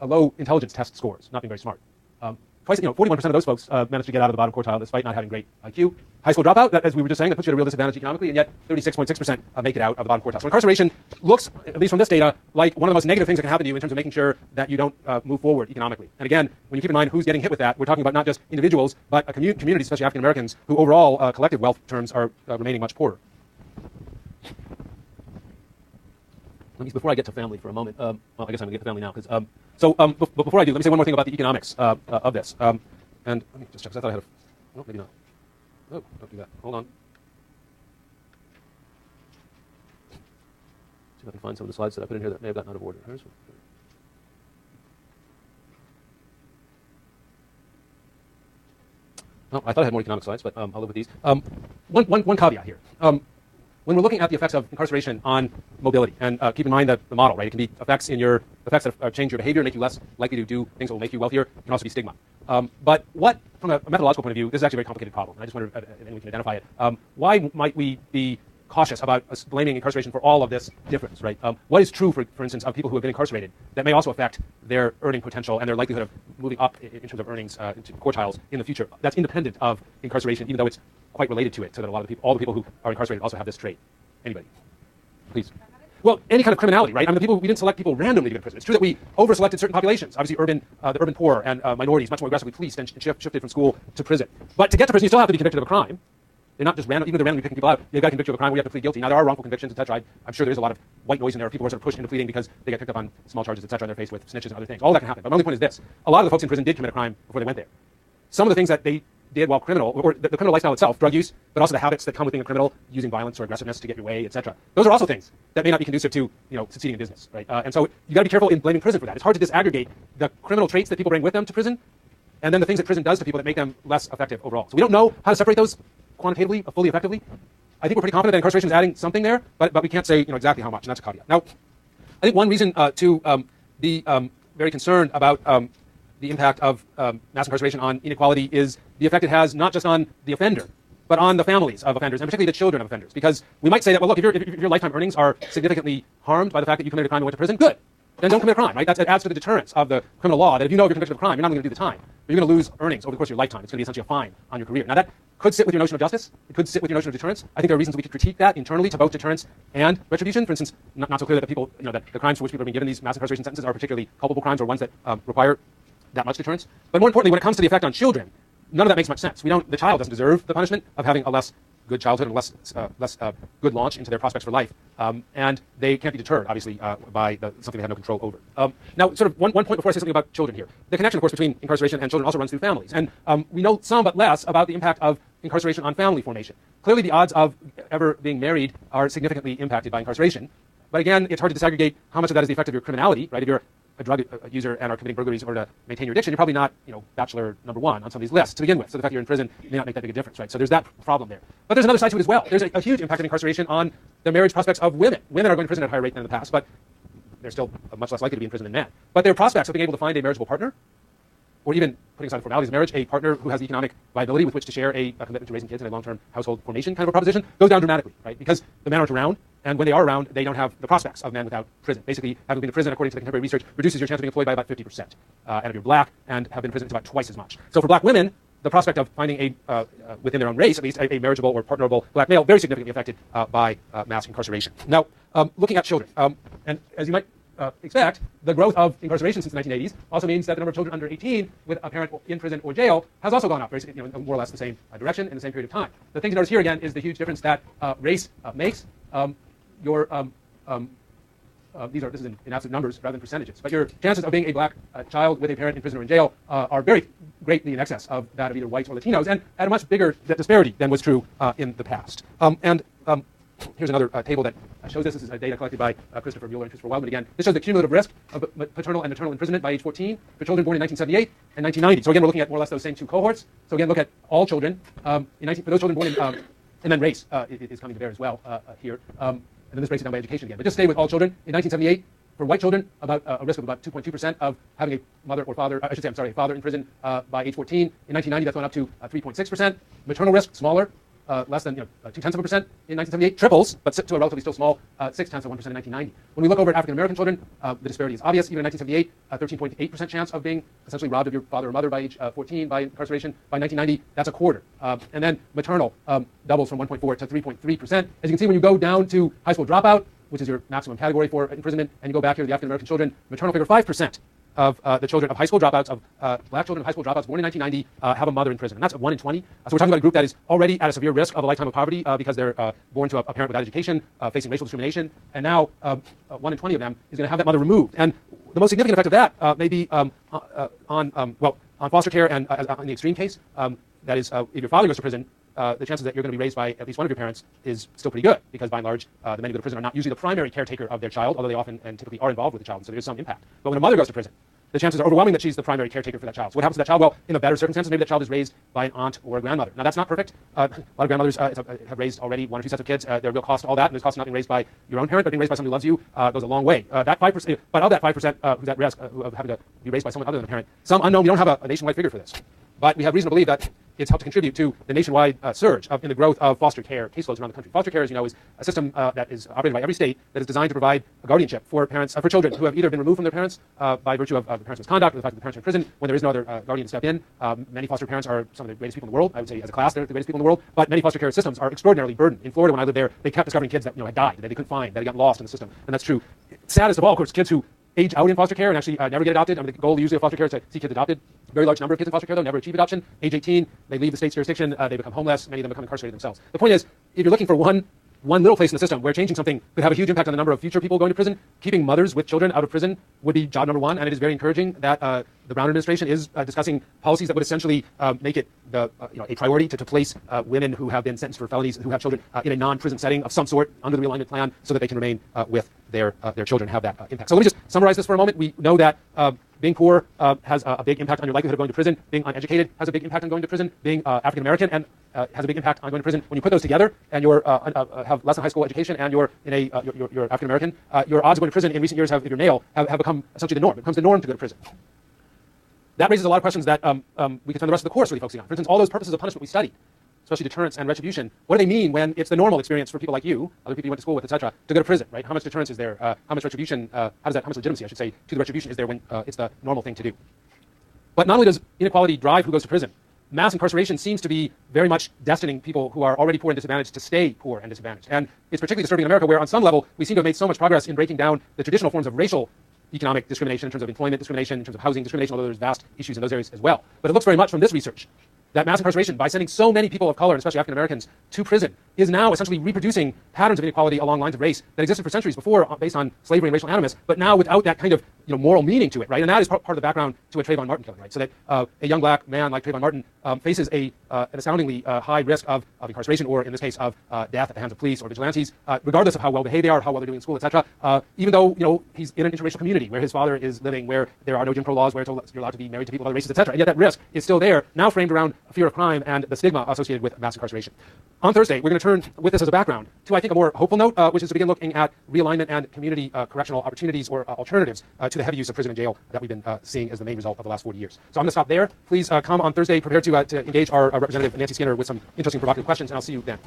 low intelligence test scores, not being very smart. Twice, 41% of those folks managed to get out of the bottom quartile despite not having great IQ. High school dropout, that, as we were just saying, that puts you at a real disadvantage economically, and yet 36.6% make it out of the bottom quartile. So incarceration looks, at least from this data, like one of the most negative things that can happen to you in terms of making sure that you don't move forward economically. And again, when you keep in mind who's getting hit with that, we're talking about not just individuals, but communities, especially African Americans, who overall collective wealth terms are remaining much poorer. Before I get to family for a moment, well, I guess I'm going to get to family now. But before I do, let me say one more thing about the economics of this. And let me just check, because I thought I had a... No, maybe not. Oh, don't do that. Hold on. See if I can find some of the slides that I put in here that may have gotten out of order. Oh, I thought I had more economic slides, but I'll live with these. One caveat here. When we're looking at the effects of incarceration on mobility, and keep in mind that the model, right, it can be effects that change your behavior, make you less likely to do things that will make you wealthier. It can also be stigma. But what, from a methodological point of view, this is actually a very complicated problem. I just wonder if anyone can identify it. Why might we be cautious about us blaming incarceration for all of this difference, right? What is true, for instance, of people who have been incarcerated that may also affect their earning potential and their likelihood of moving up in terms of earnings into quartiles in the future? That's independent of incarceration, even though it's quite related to it, so that all the people who are incarcerated also have this trait. Anybody? Please. Well, any kind of criminality, right? I mean, we didn't select people randomly to get in prison. It's true that we over-selected certain populations, obviously the urban poor and minorities, much more aggressively policed and shifted from school to prison. But to get to prison, you still have to be convicted of a crime. They're not just random, even if they're randomly picking people out, they've got to convict you of a crime where you have to plead guilty. Now, there are wrongful convictions, etc. I'm sure there's a lot of white noise in there. People who are sort of pushed into pleading because they get picked up on small charges, etc. and they're faced with snitches and other things. All that can happen. But my only point is this. A lot of the folks in prison did commit a crime before they went there. Some of the things that they did while criminal, or the criminal lifestyle itself, drug use, but also the habits that come with being a criminal, using violence or aggressiveness to get your way, etc. Those are also things that may not be conducive to, succeeding in business, right? And so you got to be careful in blaming prison for that. It's hard to disaggregate the criminal traits that people bring with them to prison, and then the things that prison does to people that make them less effective overall. So we don't know how to separate those quantitatively, fully effectively. I think we're pretty confident that incarceration is adding something there, but we can't say exactly how much, and that's a caveat. Now, I think one reason to be very concerned about the impact of mass incarceration on inequality is the effect it has not just on the offender, but on the families of offenders, and particularly the children of offenders. Because we might say that, well, look, if your lifetime earnings are significantly harmed by the fact that you committed a crime and went to prison, good. Then don't commit a crime, right? It adds to the deterrence of the criminal law that if you know if you're convicted of a crime, you're not only going to do the time, but you're going to lose earnings over the course of your lifetime. It's going to be essentially a fine on your career. Now, that could sit with your notion of justice. It could sit with your notion of deterrence. I think there are reasons we could critique that internally to both deterrence and retribution. For instance, not so clear that people, that the crimes for which people are being given these mass incarceration sentences are particularly culpable crimes or ones that require that much deterrence. But more importantly, when it comes to the effect on children, none of that makes much sense. The child doesn't deserve the punishment of having a less good childhood and less good launch into their prospects for life. And they can't be deterred, obviously, by something they have no control over. Now, sort of one point before I say something about children here. The connection, of course, between incarceration and children also runs through families. And we know some but less about the impact of incarceration on family formation. Clearly, the odds of ever being married are significantly impacted by incarceration. But again, it's hard to disaggregate how much of that is the effect of your criminality, right? If you're a drug user and are committing burglaries in order to maintain your addiction, you're probably not, bachelor number one on somebody's list to begin with. So the fact that you're in prison may not make that big a difference, right? So there's that problem there. But there's another side to it as well. There's a huge impact of incarceration on the marriage prospects of women. Women are going to prison at a higher rate than in the past, but they're still much less likely to be in prison than men. But their prospects of being able to find a marriageable partner, or even putting aside the formalities of marriage, a partner who has the economic viability with which to share a commitment to raising kids and a long-term household formation kind of a proposition, goes down dramatically, right? Because the men aren't around, and when they are around, they don't have the prospects of men without prison. Basically, having been in prison, according to the contemporary research, reduces your chance of being employed by about 50%. And if you're black and have been in prison, it's about twice as much. So for black women, the prospect of finding within their own race, at least, a marriageable or partnerable black male, very significantly affected by mass incarceration. Now, looking at children, and as you might expect, the growth of incarceration since the 1980s also means that the number of children under 18 with a parent in prison or jail has also gone up, more or less the same direction in the same period of time. The thing to notice here again is the huge difference that race makes. This is in absolute numbers rather than percentages, but your chances of being a black child with a parent in prison or in jail are very greatly in excess of that of either whites or Latinos, and at a much bigger disparity than was true in the past. Here's another table that shows this. This is data collected by Christopher Mueller and Christopher Wildman again. This shows the cumulative risk of paternal and maternal imprisonment by age 14 for children born in 1978 and 1990. So again, we're looking at more or less those same two cohorts. So again, look at all children for those children born in, and then race is coming to bear as well here. And then this breaks it down by education again. But just stay with all children. In 1978, for white children, about a risk of about 2.2% of having a mother or father, a father in prison by age 14. In 1990, that's gone up to 3.6%. Maternal risk, smaller, less than 0.2% in 1978, triples, but to a relatively still small 0.6% in 1990. When we look over at African American children, the disparity is obvious. Even in 1978, a 13.8% chance of being essentially robbed of your father or mother by age 14 by incarceration. By 1990, that's a quarter. And then maternal doubles from 1.4 to 3.3%. As you can see, when you go down to high school dropout, which is your maximum category for imprisonment, and you go back here to the African American children, maternal figure 5% of the children of high school dropouts, of black children of high school dropouts born in 1990 have a mother in prison. And that's 1 in 20. So we're talking about a group that is already at a severe risk of a lifetime of poverty because they're born to a parent without education, facing racial discrimination. And now 1 in 20 of them is going to have that mother removed. And the most significant effect of that may be on foster care and in the extreme case, that is, if your father goes to prison, the chances that you're going to be raised by at least one of your parents is still pretty good, because by and large, the men who go to prison are not usually the primary caretaker of their child, although they often and typically are involved with the child, and so there's some impact. But when a mother goes to prison, the chances are overwhelming that she's the primary caretaker for that child. So what happens to that child? Well, in the better circumstances, maybe that child is raised by an aunt or a grandmother. Now, that's not perfect. A lot of grandmothers have raised already 1 or 2 sets of kids. There are real costs to all that, and there's costs to not being raised by your own parent, but being raised by someone who loves you goes a long way. That 5%, but of that 5% who's at risk of having to be raised by someone other than a parent, some unknown, we don't have a nationwide figure for this. But we have reason to believe that it's helped to contribute to the nationwide surge in the growth of foster care caseloads around the country. Foster care, as you know, is a system that is operated by every state that is designed to provide a guardianship for parents, for children who have either been removed from their parents by virtue of the parents' misconduct or the fact that the parents are in prison when there is no other guardian to step in. Many foster parents are some of the greatest people in the world. I would say as a class, they're the greatest people in the world. But many foster care systems are extraordinarily burdened. In Florida, when I lived there, they kept discovering kids that had died, that they couldn't find, that had gotten lost in the system. And that's true. Saddest of all, of course, kids who age out in foster care and actually never get adopted. I mean, the goal usually of foster care is to see kids adopted. Very large number of kids in foster care, though, never achieve adoption. Age 18, they leave the state's jurisdiction, they become homeless, many of them become incarcerated themselves. The point is, if you're looking for one little place in the system where changing something could have a huge impact on the number of future people going to prison, keeping mothers with children out of prison would be job number one, and it is very encouraging that the Brown administration is discussing policies that would essentially make it a priority to place women who have been sentenced for felonies, who have children in a non-prison setting of some sort under the realignment plan, so that they can remain with their children, have that impact. So let me just summarize this for a moment. We know that being poor has a big impact on your likelihood of going to prison. Being uneducated has a big impact on going to prison. Being African American and has a big impact on going to prison. When you put those together, and you have less than high school education, and you're African American, your odds of going to prison in recent years if you're male have become essentially the norm. It becomes the norm to go to prison. That raises a lot of questions that we can spend the rest of the course really focusing on. For instance, all those purposes of punishment we studied, especially deterrence and retribution, what do they mean when it's the normal experience for people like you, other people you went to school with, etc., to go to prison, right? How much deterrence is there? How much retribution? How much legitimacy, I should say, to the retribution is there when it's the normal thing to do? But not only does inequality drive who goes to prison, mass incarceration seems to be very much destining people who are already poor and disadvantaged to stay poor and disadvantaged. And it's particularly disturbing in America, where on some level we seem to have made so much progress in breaking down the traditional forms of racial economic discrimination in terms of employment discrimination, in terms of housing discrimination, although there's vast issues in those areas as well. But it looks very much from this research that mass incarceration, by sending so many people of color, and especially African Americans, to prison, is now essentially reproducing patterns of inequality along lines of race that existed for centuries before based on slavery and racial animus, but now without that kind of moral meaning to it, right? And that is part of the background to a Trayvon Martin killing, right? So that a young black man like Trayvon Martin faces an astoundingly high risk of incarceration, or in this case of death at the hands of police or vigilantes, regardless of how well behaved they are, how well they're doing in school, etc. Even though he's in an interracial community where his father is living, where there are no Jim Crow laws, where you're allowed to be married to people of other races, etc. And yet that risk is still there, now framed around a fear of crime and the stigma associated with mass incarceration. On Thursday, we're going to turn, with this as a background, to I think a more hopeful note, which is to begin looking at realignment and community correctional opportunities or alternatives to the heavy use of prison and jail that we've been seeing as the main result of the last 40 years. So I'm going to stop there. Please come on Thursday prepared to engage our Representative Nancy Skinner with some interesting provocative questions, and I'll see you then.